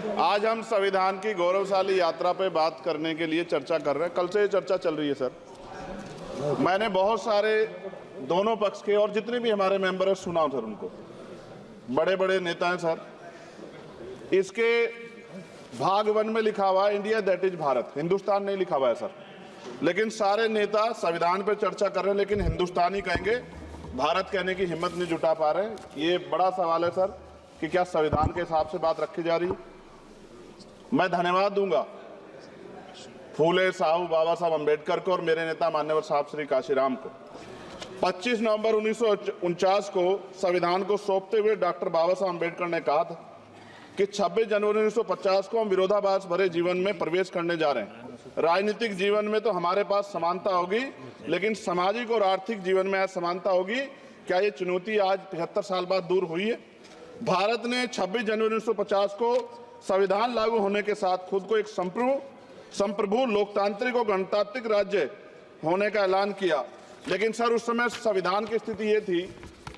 आज हम संविधान की गौरवशाली यात्रा पे बात करने के लिए चर्चा कर रहे हैं। कल से ये चर्चा चल रही है सर। मैंने बहुत सारे दोनों पक्ष के और जितने भी हमारे मेंबर हैं सुना सर, उनको बड़े बड़े नेता हैं सर। इसके भाग 1 में लिखा हुआ है India that is Bharat, Hindustan नहीं लिखा हुआ है सर। लेकिन सारे नेता संविधान पर चर्चा कर रहे हैं लेकिन हिंदुस्तान ही कहेंगे, भारत कहने की हिम्मत नहीं जुटा पा रहे हैं। ये बड़ा सवाल है सर कि क्या संविधान के हिसाब से बात रखी जा रही है। मैं धन्यवाद दूंगा फूले साहू बाबा साहब अम्बेडकर को और मेरे नेता मान्यवर साहब श्री काशीराम को। 25 नवंबर 1949 को संविधान को सौंपते हुए डॉक्टर बाबा साहब अम्बेडकर ने कहा था कि 26 जनवरी 1950 को हम विरोधाभास भरे जीवन में प्रवेश करने जा रहे हैं। राजनीतिक जीवन में तो हमारे पास समानता होगी, लेकिन सामाजिक और आर्थिक जीवन में असमानता होगी। क्या ये चुनौती आज 75 साल बाद दूर हुई है? भारत ने 26 जनवरी 1950 को संविधान लागू होने के साथ खुद को एक संप्रभु लोकतांत्रिक और गणतांत्रिक राज्य होने का ऐलान किया। लेकिन सर उस समय संविधान की स्थिति ये थी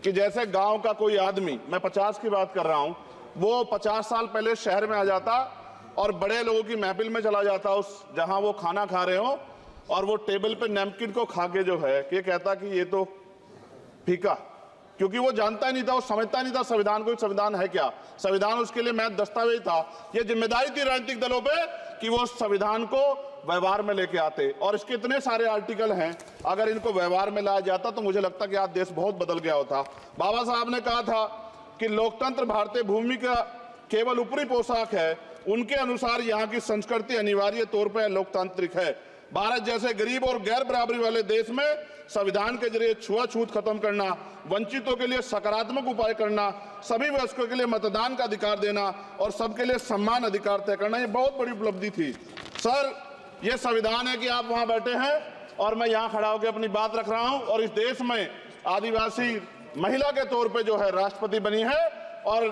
कि जैसे गांव का कोई आदमी, मैं 50 की बात कर रहा हूं, वो 50 साल पहले शहर में आ जाता और बड़े लोगों की महफिल में चला जाता, उस जहां वो खाना खा रहे हो, और वो टेबल पे नैपकिन को खा के जो है ये कहता कि ये तो फीका, क्योंकि वो जानता ही नहीं था, वो समझता नहीं था संविधान को, संविधान है क्या। संविधान उसके लिए महज दस्तावेज था। ये जिम्मेदारी थी राजनीतिक दलों पे कि वो संविधान को व्यवहार में लेके आते। और इसके इतने सारे आर्टिकल हैं, अगर इनको व्यवहार में लाया जाता तो मुझे लगता कि आज देश बहुत बदल गया होता। बाबा साहब ने कहा था कि लोकतंत्र भारतीय भूमि का केवल ऊपरी पोशाक है, उनके अनुसार यहाँ की संस्कृति अनिवार्य तौर पर लोकतांत्रिक है। भारत जैसे गरीब और गैर बराबरी वाले देश में संविधान के जरिए छुआछूत खत्म करना, वंचितों के लिए सकारात्मक उपाय करना, सभी वयस्कों के लिए मतदान का अधिकार देना और सबके लिए सम्मान अधिकार तय करना, ये बहुत बड़ी उपलब्धि थी सर। ये संविधान है कि आप वहां बैठे हैं और मैं यहाँ खड़ा होकर अपनी बात रख रहा हूं, और इस देश में आदिवासी महिला के तौर पे जो है राष्ट्रपति बनी है, और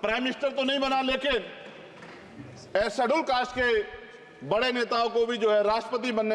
प्राइम मिनिस्टर तो नहीं बना, लेकिन शेड्यूल कास्ट के बड़े नेताओं को भी जो है राष्ट्रपति बनने का